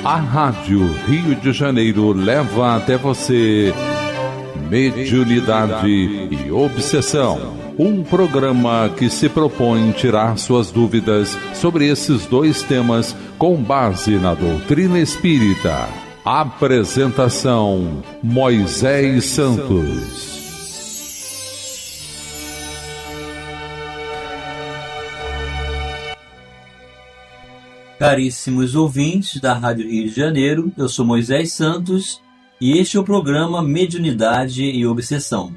A Rádio Rio de Janeiro leva até você Mediunidade e Obsessão. Um programa que se propõe tirar suas dúvidas sobre esses dois temas com base na doutrina espírita. Apresentação: Moisés Santos. Caríssimos ouvintes da Rádio Rio de Janeiro, eu sou Moisés Santos e este é o programa Mediunidade e Obsessão.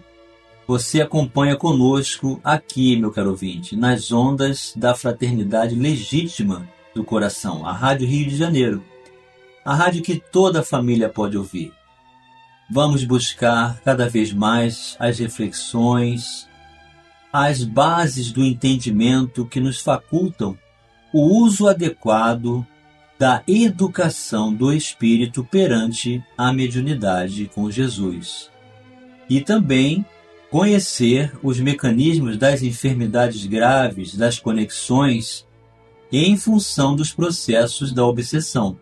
Você acompanha conosco aqui, meu caro ouvinte, nas ondas da fraternidade legítima do coração, a Rádio Rio de Janeiro, a rádio que toda a família pode ouvir. Vamos buscar cada vez mais as reflexões, as bases do entendimento que nos facultam o uso adequado da educação do espírito perante a mediunidade com Jesus. E também conhecer os mecanismos das enfermidades graves, das conexões, em função dos processos da obsessão.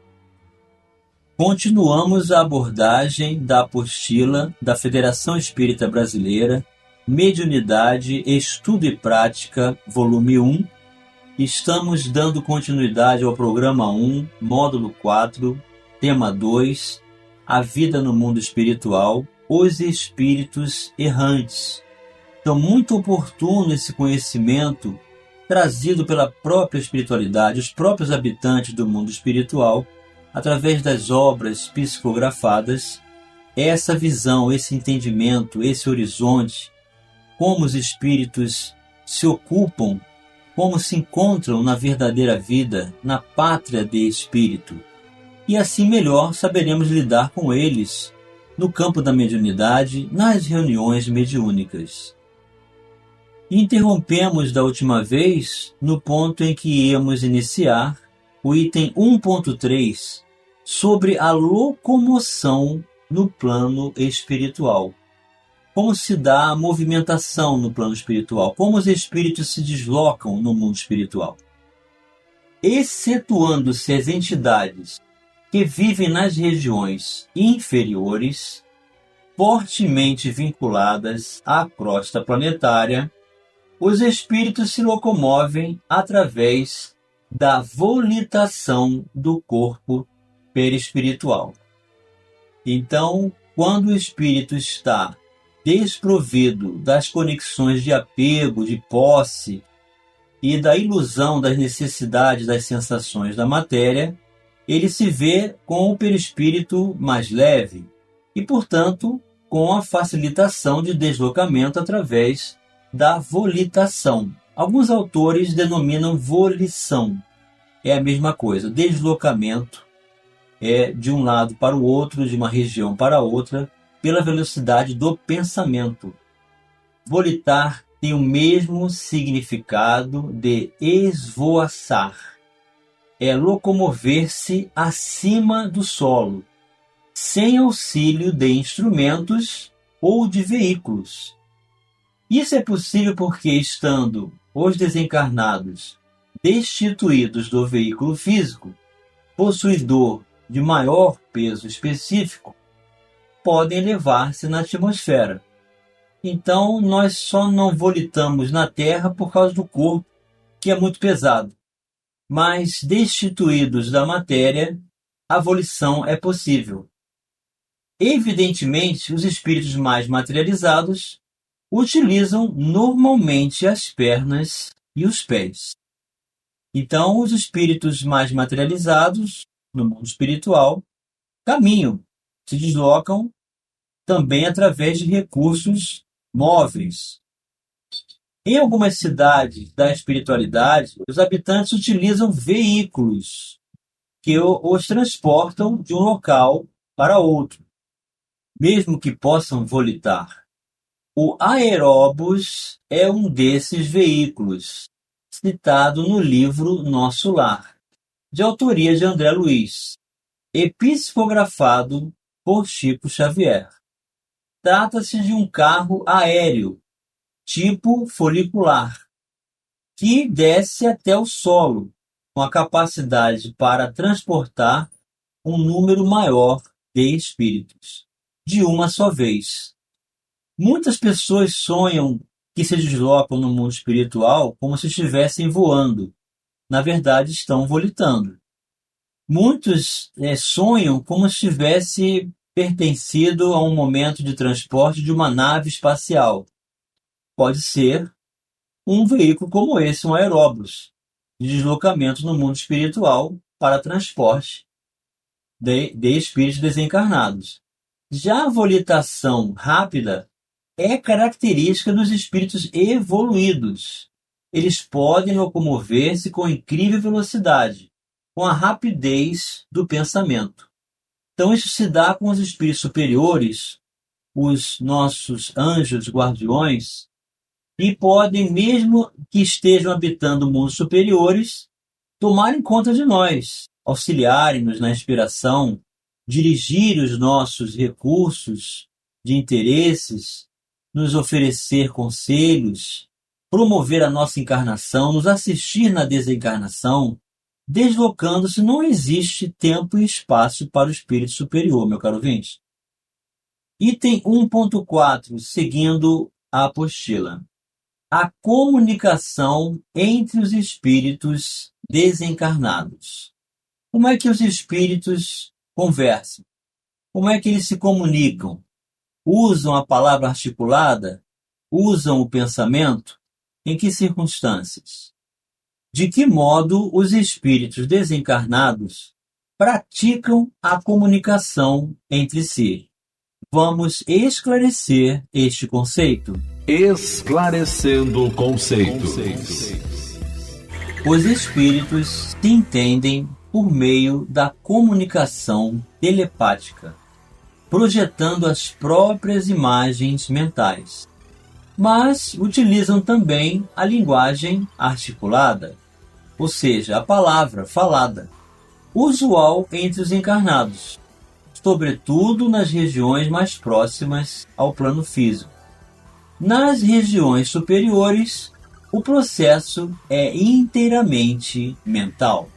Continuamos a abordagem da apostila da Federação Espírita Brasileira, Mediunidade, Estudo e Prática, volume 1, Estamos dando continuidade ao programa 1, módulo 4, tema 2, a vida no mundo espiritual, os espíritos errantes. Então, muito oportuno esse conhecimento trazido pela própria espiritualidade, os próprios habitantes do mundo espiritual, através das obras psicografadas, essa visão, esse entendimento, esse horizonte, como os espíritos se ocupam, como se encontram na verdadeira vida, na pátria de espírito. E assim melhor saberemos lidar com eles no campo da mediunidade, nas reuniões mediúnicas. Interrompemos da última vez no ponto em que íamos iniciar o item 1.3 sobre a locomoção no plano espiritual. Como se dá a movimentação no plano espiritual, como os espíritos se deslocam no mundo espiritual. Excetuando-se as entidades que vivem nas regiões inferiores, fortemente vinculadas à crosta planetária, os espíritos se locomovem através da volitação do corpo perispiritual. Então, quando o espírito está desprovido das conexões de apego, de posse e da ilusão das necessidades das sensações da matéria, ele se vê com o perispírito mais leve e, portanto, com a facilitação de deslocamento através da volitação. Alguns autores denominam volição. É a mesma coisa, deslocamento é de um lado para o outro, de uma região para outra, pela velocidade do pensamento. Volitar tem o mesmo significado de esvoaçar. É locomover-se acima do solo, sem auxílio de instrumentos ou de veículos. Isso é possível porque, estando os desencarnados destituídos do veículo físico, possuidor de maior peso específico, podem elevar-se na atmosfera. Então, nós só não volitamos na Terra por causa do corpo, que é muito pesado. Mas, destituídos da matéria, a volição é possível. Evidentemente, os espíritos mais materializados utilizam normalmente as pernas e os pés. Então, os espíritos mais materializados, no mundo espiritual, caminham, se deslocam também através de recursos móveis. Em algumas cidades da espiritualidade, os habitantes utilizam veículos que os transportam de um local para outro, mesmo que possam volitar. O aeróbus é um desses veículos, citado no livro Nosso Lar, de autoria de André Luiz, e psicografado por Chico Xavier. Trata-se de um carro aéreo, tipo folicular, que desce até o solo, com a capacidade para transportar um número maior de espíritos, de uma só vez. Muitas pessoas sonham que se deslocam no mundo espiritual como se estivessem voando. Na verdade, estão volitando. Muitos sonham como se tivesse pertencido a um momento de transporte de uma nave espacial. Pode ser um veículo como esse, um aeróbus, de deslocamento no mundo espiritual para transporte de espíritos desencarnados. Já a volitação rápida é característica dos espíritos evoluídos. Eles podem locomover-se com incrível velocidade, com a rapidez do pensamento. Então isso se dá com os espíritos superiores, os nossos anjos guardiões, e podem, mesmo que estejam habitando mundos superiores, tomarem conta de nós, auxiliarem-nos na inspiração, dirigir os nossos recursos de interesses, nos oferecer conselhos, promover a nossa encarnação, nos assistir na desencarnação. Deslocando-se, não existe tempo e espaço para o espírito superior, meu caro ouvinte. Item 1.4, seguindo a apostila. A comunicação entre os espíritos desencarnados. Como é que os espíritos conversam? Como é que eles se comunicam? Usam a palavra articulada? Usam o pensamento? Em que circunstâncias? De que modo os espíritos desencarnados praticam a comunicação entre si? Vamos esclarecer este conceito. Esclarecendo conceitos. Os espíritos se entendem por meio da comunicação telepática, projetando as próprias imagens mentais, mas utilizam também a linguagem articulada, ou seja, a palavra falada, usual entre os encarnados, sobretudo nas regiões mais próximas ao plano físico. Nas regiões superiores, o processo é inteiramente mental.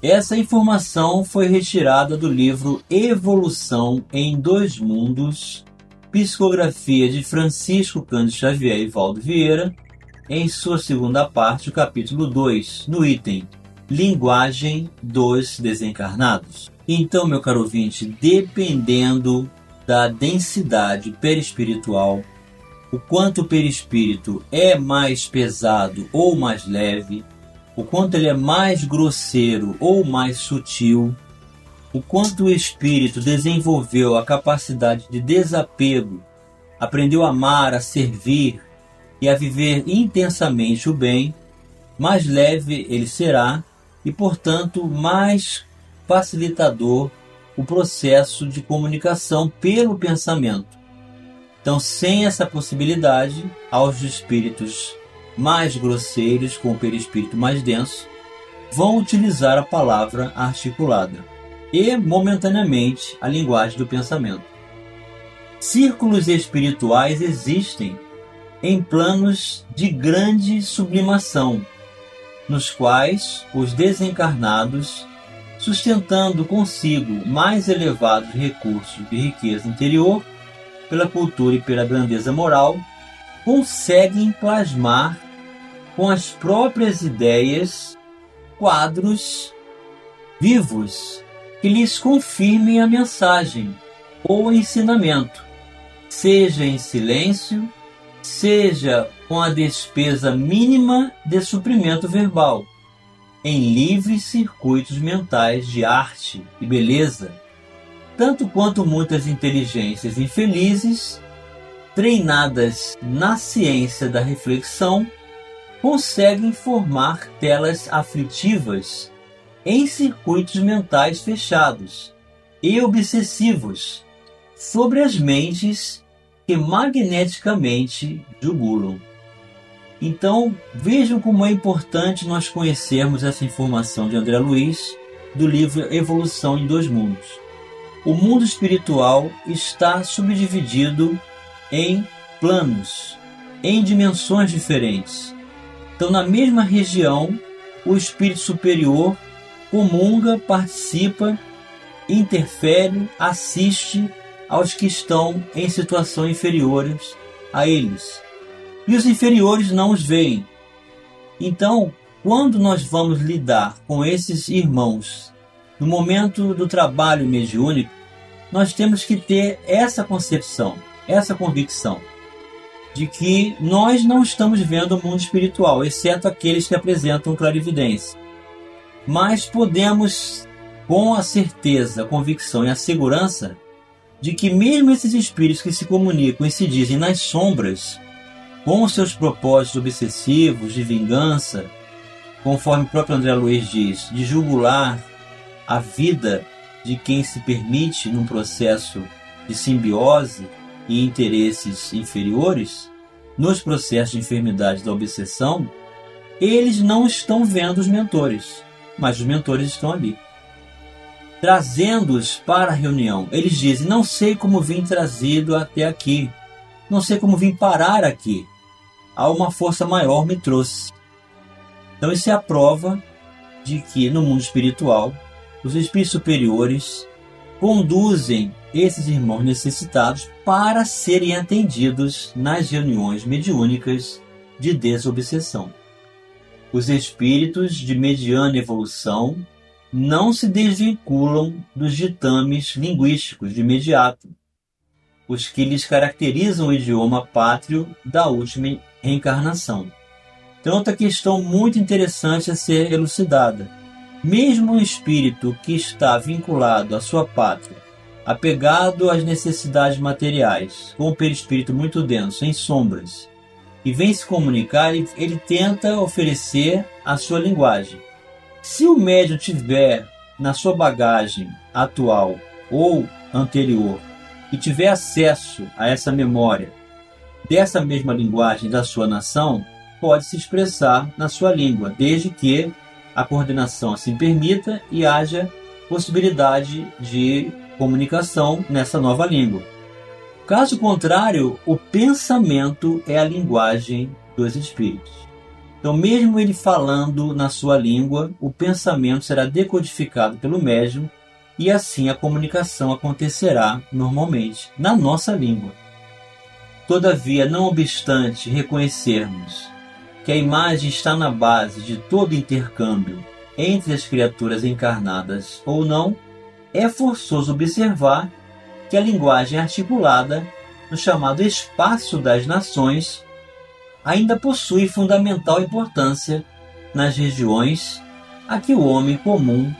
Essa informação foi retirada do livro Evolução em Dois Mundos, psicografia de Francisco Cândido Xavier e Valdo Vieira, em sua segunda parte, o capítulo 2, no item Linguagem dos Desencarnados. Então, meu caro ouvinte, dependendo da densidade perispiritual, o quanto o perispírito é mais pesado ou mais leve, o quanto ele é mais grosseiro ou mais sutil, o quanto o espírito desenvolveu a capacidade de desapego, aprendeu a amar, a servir e a viver intensamente o bem, mais leve ele será e, portanto, mais facilitador o processo de comunicação pelo pensamento. Então, sem essa possibilidade, aos espíritos mais grosseiros, com o perispírito mais denso, vão utilizar a palavra articulada e, momentaneamente, a linguagem do pensamento. Círculos espirituais existem em planos de grande sublimação, nos quais os desencarnados, sustentando consigo mais elevados recursos de riqueza interior, pela cultura e pela grandeza moral, conseguem plasmar com as próprias ideias quadros vivos que lhes confirmem a mensagem ou o ensinamento, seja em silêncio, seja com a despesa mínima de suprimento verbal, em livres circuitos mentais de arte e beleza, tanto quanto muitas inteligências infelizes, treinadas na ciência da reflexão, conseguem formar telas aflitivas em circuitos mentais fechados e obsessivos sobre as mentes que magneticamente jugulam. Então, vejam como é importante nós conhecermos essa informação de André Luiz, do livro Evolução em Dois Mundos. O mundo espiritual está subdividido em planos, em dimensões diferentes. Então, na mesma região, o espírito superior comunga, participa interfere, assiste aos que estão em situação inferiores a eles. E os inferiores não os veem. Então, quando nós vamos lidar com esses irmãos no momento do trabalho mediúnico, nós temos que ter essa concepção, essa convicção de que nós não estamos vendo o mundo espiritual, exceto aqueles que apresentam clarividência. Mas podemos, com a certeza, a convicção e a segurança de que mesmo esses espíritos que se comunicam e se dizem nas sombras, com os seus propósitos obsessivos de vingança, conforme o próprio André Luiz diz, de jugular a vida de quem se permite num processo de simbiose e interesses inferiores, nos processos de enfermidade da obsessão, eles não estão vendo os mentores, mas os mentores estão ali, trazendo-os para a reunião. Eles dizem: não sei como vim trazido até aqui, não sei como vim parar aqui, há uma força maior me trouxe. Então isso é a prova de que no mundo espiritual os espíritos superiores conduzem esses irmãos necessitados para serem atendidos nas reuniões mediúnicas de desobsessão. Os espíritos de mediana evolução não se desvinculam dos ditames linguísticos de imediato, os que lhes caracterizam o idioma pátrio da última reencarnação. Então, outra questão muito interessante a ser elucidada. Mesmo um espírito que está vinculado à sua pátria, apegado às necessidades materiais, com um perispírito muito denso, em sombras, e vem se comunicar, ele tenta oferecer a sua linguagem. Se o médium tiver na sua bagagem atual ou anterior e tiver acesso a essa memória dessa mesma linguagem da sua nação, pode se expressar na sua língua, desde que a coordenação assim permita e haja possibilidade de comunicação nessa nova língua. Caso contrário, o pensamento é a linguagem dos espíritos. Então, mesmo ele falando na sua língua, o pensamento será decodificado pelo médium e assim a comunicação acontecerá normalmente na nossa língua. Todavia, não obstante reconhecermos que a imagem está na base de todo intercâmbio entre as criaturas encarnadas ou não, é forçoso observar que a linguagem articulada no chamado espaço das nações ainda possui fundamental importância nas regiões a que o homem comum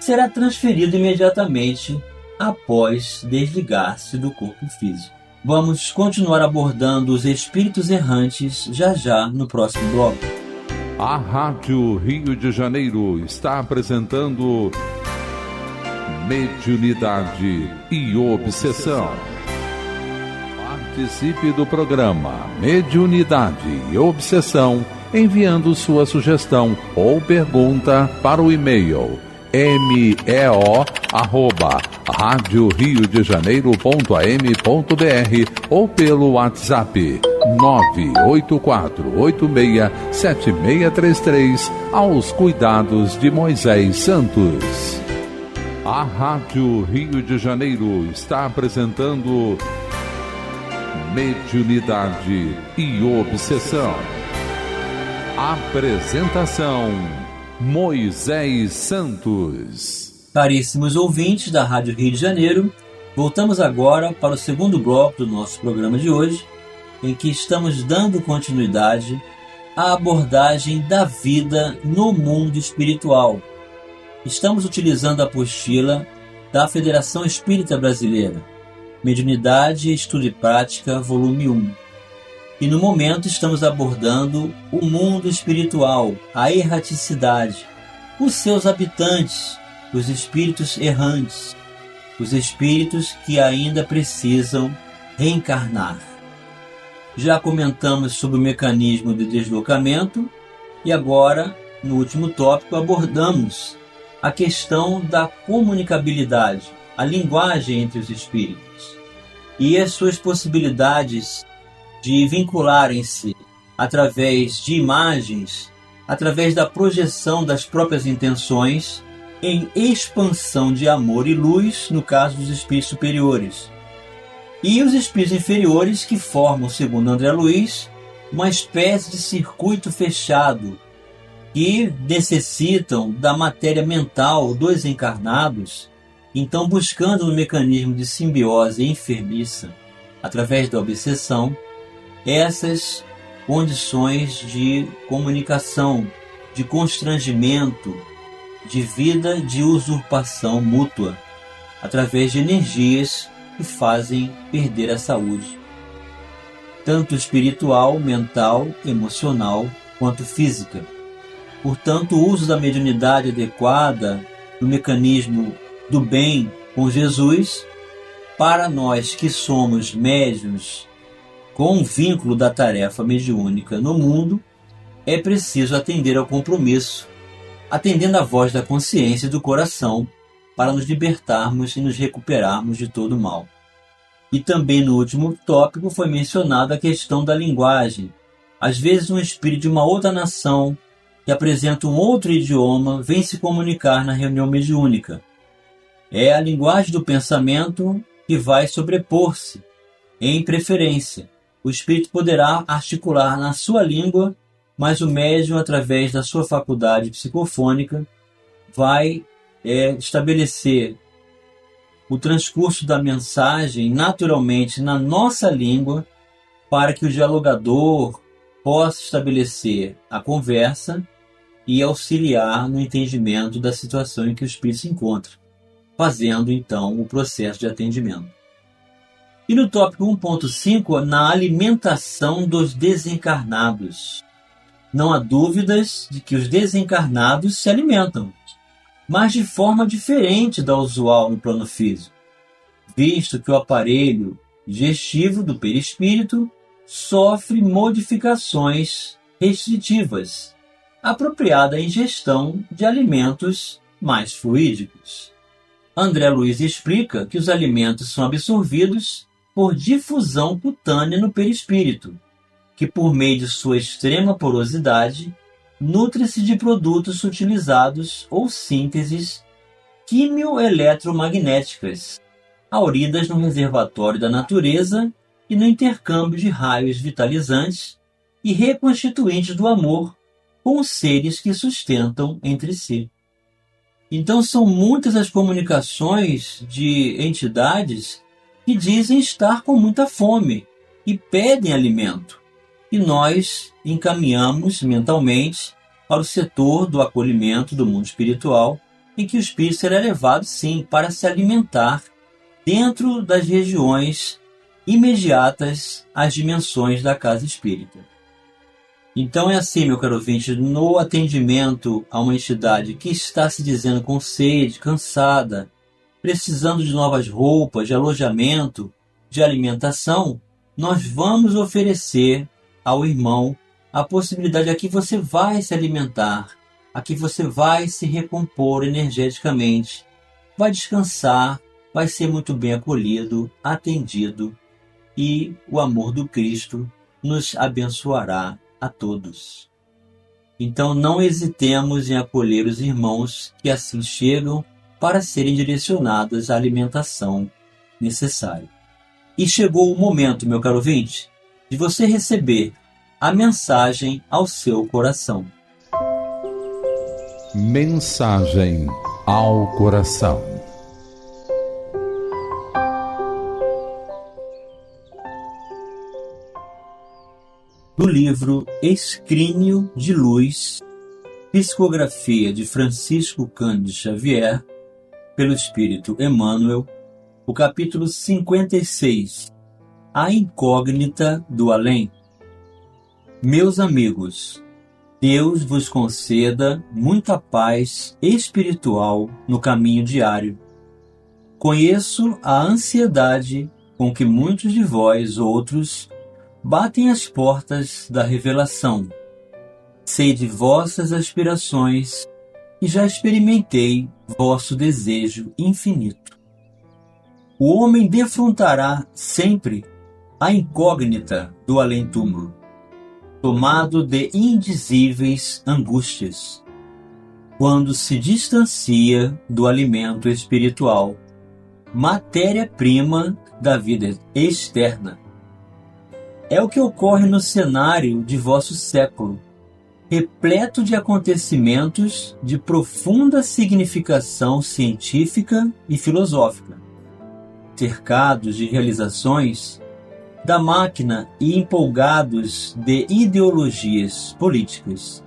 será transferido imediatamente após desligar-se do corpo físico. Vamos continuar abordando os espíritos errantes já no próximo bloco. A Rádio Rio de Janeiro está apresentando Mediunidade e Obsessão. Participe do programa Mediunidade e Obsessão enviando sua sugestão ou pergunta para o e-mail meo@radioriodejaneiro.am.br ou pelo WhatsApp 984867633 aos cuidados de Moisés Santos. A Rádio Rio de Janeiro está apresentando Mediunidade e Obsessão. Apresentação: Moisés Santos. Caríssimos ouvintes da Rádio Rio de Janeiro, voltamos agora para o segundo bloco do nosso programa de hoje, em que estamos dando continuidade à abordagem da vida no mundo espiritual. Estamos utilizando a apostila da Federação Espírita Brasileira, Mediunidade, Estudo e Prática, volume 1. E no momento estamos abordando o mundo espiritual, a erraticidade, os seus habitantes, os espíritos errantes, os espíritos que ainda precisam reencarnar. Já comentamos sobre o mecanismo de deslocamento e agora, no último tópico, abordamos a questão da comunicabilidade, a linguagem entre os espíritos e as suas possibilidades de vincularem-se através de imagens, através da projeção das próprias intenções em expansão de amor e luz, no caso dos espíritos superiores. E os espíritos inferiores que formam, segundo André Luiz, uma espécie de circuito fechado que necessitam da matéria mental dos encarnados, então buscando no mecanismo de simbiose enfermiça, através da obsessão, essas condições de comunicação, de constrangimento, de vida de usurpação mútua, através de energias que fazem perder a saúde, tanto espiritual, mental, emocional, quanto física. Portanto, o uso da mediunidade adequada no mecanismo do bem com Jesus, para nós que somos médiuns com um vínculo da tarefa mediúnica no mundo, é preciso atender ao compromisso, atendendo à voz da consciência e do coração, para nos libertarmos e nos recuperarmos de todo o mal. E também no último tópico foi mencionada a questão da linguagem. Às vezes um espírito de uma outra nação, que apresenta um outro idioma, vem se comunicar na reunião mediúnica. É a linguagem do pensamento que vai sobrepor-se, em preferência. O espírito poderá articular na sua língua, mas o médium, através da sua faculdade psicofônica, vai estabelecer o transcurso da mensagem naturalmente na nossa língua, para que o dialogador possa estabelecer a conversa e auxiliar no entendimento da situação em que o espírito se encontra, fazendo então o processo de atendimento. E no tópico 1.5, na alimentação dos desencarnados. Não há dúvidas de que os desencarnados se alimentam, mas de forma diferente da usual no plano físico, visto que o aparelho digestivo do perispírito sofre modificações restritivas, apropriada à ingestão de alimentos mais fluídicos. André Luiz explica que os alimentos são absorvidos por difusão cutânea no perispírito, que por meio de sua extrema porosidade, nutre-se de produtos utilizados ou sínteses quimioeletromagnéticas, auridas no reservatório da natureza e no intercâmbio de raios vitalizantes e reconstituintes do amor com os seres que sustentam entre si. Então são muitas as comunicações de entidades que dizem estar com muita fome e pedem alimento. E nós encaminhamos mentalmente para o setor do acolhimento do mundo espiritual, em que o espírito será levado, sim, para se alimentar dentro das regiões imediatas às dimensões da casa espírita. Então é assim, meu caro ouvinte, no atendimento a uma entidade que está se dizendo com sede, cansada, precisando de novas roupas, de alojamento, de alimentação, nós vamos oferecer ao irmão a possibilidade, aqui você vai se alimentar, aqui você vai se recompor energeticamente, vai descansar, vai ser muito bem acolhido, atendido, e o amor do Cristo nos abençoará a todos. Então não hesitemos em acolher os irmãos que assim chegam para serem direcionados à alimentação necessária. E chegou o momento, meu caro ouvinte, de você receber a mensagem ao seu coração. Mensagem ao coração. Do livro Escrínio de Luz, psicografia de Francisco Cândido Xavier, pelo Espírito Emmanuel, o capítulo 56, A Incógnita do Além. Meus amigos, Deus vos conceda muita paz espiritual no caminho diário. Conheço a ansiedade com que muitos de vós outros batem as portas da revelação. Sei de vossas aspirações e já experimentei vosso desejo infinito. O homem defrontará sempre a incógnita do além-túmulo, tomado de indizíveis angústias. quando se distancia do alimento espiritual, matéria-prima da vida externa. É o que ocorre no cenário de vosso século, repleto de acontecimentos de profunda significação científica e filosófica, cercados de realizações da máquina e empolgados de ideologias políticas.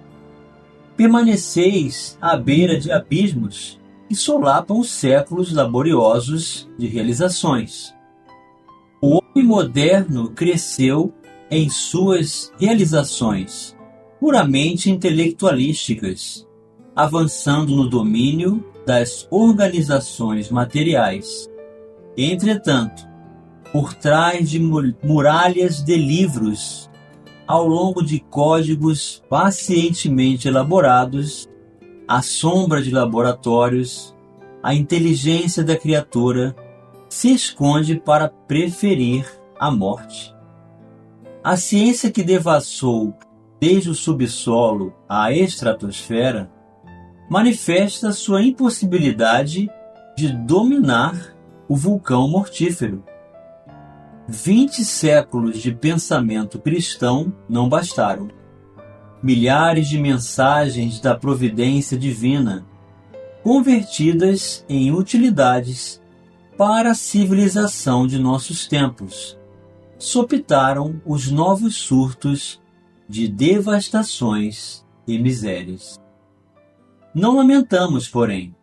Permaneceis à beira de abismos que solapam os séculos laboriosos de realizações. O homem moderno cresceu em suas realizações puramente intelectualísticas, avançando no domínio das organizações materiais. Entretanto, por trás de muralhas de livros, ao longo de códigos pacientemente elaborados, à sombra de laboratórios, a inteligência da criatura se esconde para preferir a morte. A ciência que devassou desde o subsolo à estratosfera manifesta sua impossibilidade de dominar o vulcão mortífero. 20 séculos de pensamento cristão não bastaram. Milhares de mensagens da providência divina, convertidas em utilidades para a civilização de nossos tempos, sopitaram os novos surtos de devastações e misérias. Não lamentamos, porém,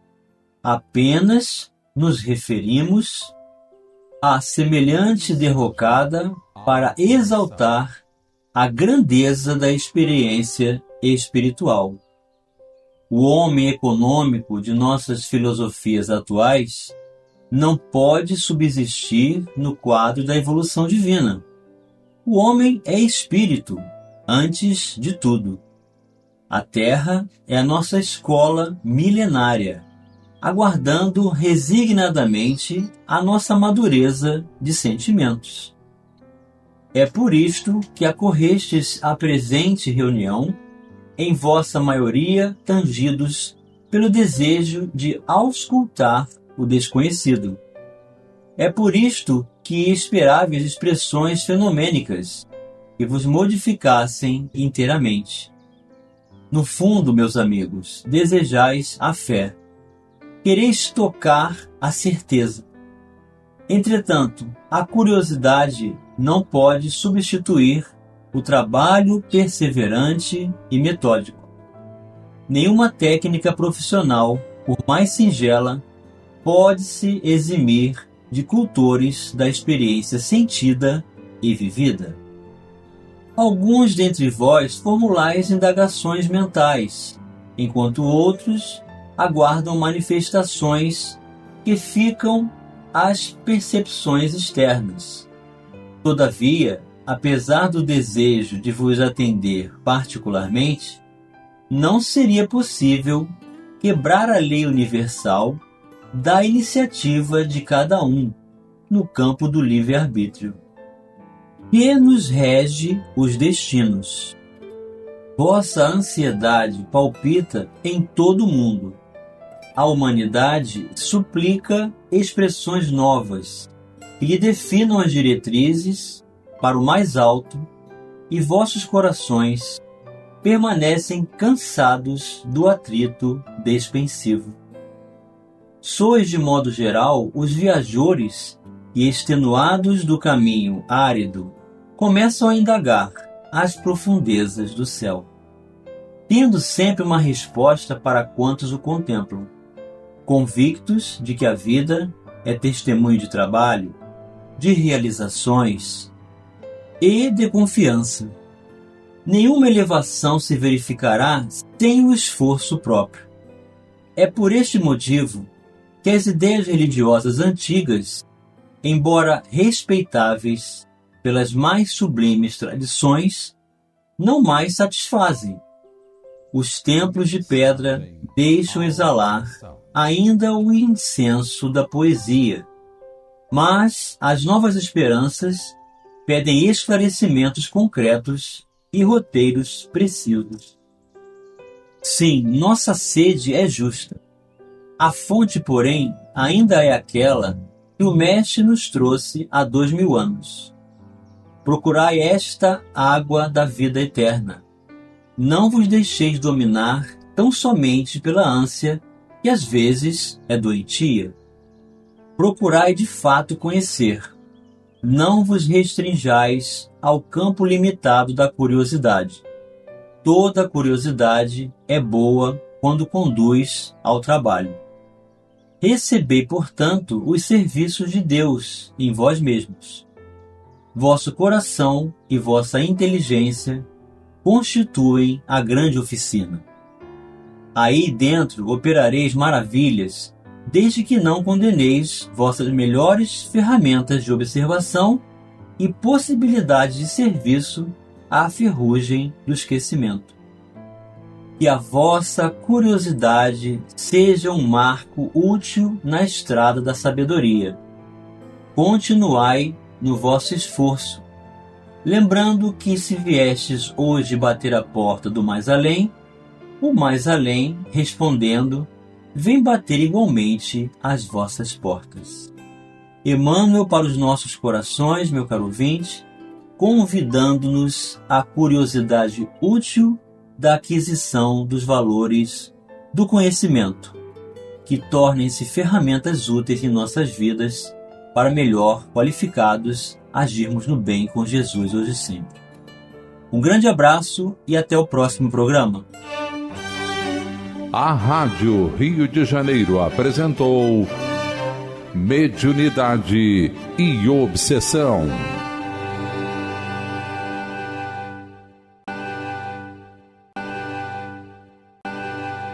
apenas nos referimos à semelhante derrocada para exaltar a grandeza da experiência espiritual. O homem econômico de nossas filosofias atuais não pode subsistir no quadro da evolução divina. O homem é espírito, antes de tudo. A Terra é a nossa escola milenária, aguardando resignadamente a nossa madureza de sentimentos. É por isto que acorrestes à presente reunião, em vossa maioria tangidos pelo desejo de auscultar o desconhecido. É por isto que esperáveis expressões fenomênicas que vos modificassem inteiramente. No fundo, meus amigos, desejais a fé. Quereis tocar a certeza. Entretanto, a curiosidade não pode substituir o trabalho perseverante e metódico. Nenhuma técnica profissional, por mais singela, pode se eximir de cultores da experiência sentida e vivida. Alguns dentre vós formulais indagações mentais, enquanto outros aguardam manifestações que ficam às percepções externas. Todavia, apesar do desejo de vos atender particularmente, não seria possível quebrar a lei universal da iniciativa de cada um no campo do livre-arbítrio. Que nos rege os destinos? Vossa ansiedade palpita em todo o mundo. A humanidade suplica expressões novas que lhe definam as diretrizes para o mais alto, e vossos corações permanecem cansados do atrito despensivo. Sois, de modo geral, os viajores que, extenuados do caminho árido, começam a indagar as profundezas do céu, tendo sempre uma resposta para quantos o contemplam, convictos de que a vida é testemunho de trabalho, de realizações e de confiança. Nenhuma elevação se verificará sem o esforço próprio. É por este motivo que as ideias religiosas antigas, embora respeitáveis pelas mais sublimes tradições, não mais satisfazem. Os templos de pedra deixam exalar ainda o incenso da poesia, mas as novas esperanças pedem esclarecimentos concretos e roteiros precisos. Sim, nossa sede é justa. A fonte, porém, ainda é aquela que o Mestre nos trouxe há 2000 anos. Procurai esta água da vida eterna. Não vos deixeis dominar tão somente pela ânsia, que às vezes é doentia. Procurai de fato conhecer. Não vos restringais ao campo limitado da curiosidade. Toda curiosidade é boa quando conduz ao trabalho. Recebei, portanto, os serviços de Deus em vós mesmos. Vosso coração e vossa inteligência constituem a grande oficina. Aí dentro operareis maravilhas, desde que não condeneis vossas melhores ferramentas de observação e possibilidades de serviço à ferrugem do esquecimento. Que a vossa curiosidade seja um marco útil na estrada da sabedoria. Continuai no vosso esforço, lembrando que se viestes hoje bater a porta do mais além, o mais além, respondendo, vem bater igualmente às vossas portas. Emmanuel para os nossos corações, meu caro ouvinte, convidando-nos à curiosidade útil da aquisição dos valores do conhecimento, que tornem-se ferramentas úteis em nossas vidas para melhor qualificados agirmos no bem com Jesus hoje e sempre. Um grande abraço e até o próximo programa. A Rádio Rio de Janeiro apresentou Mediunidade e Obsessão.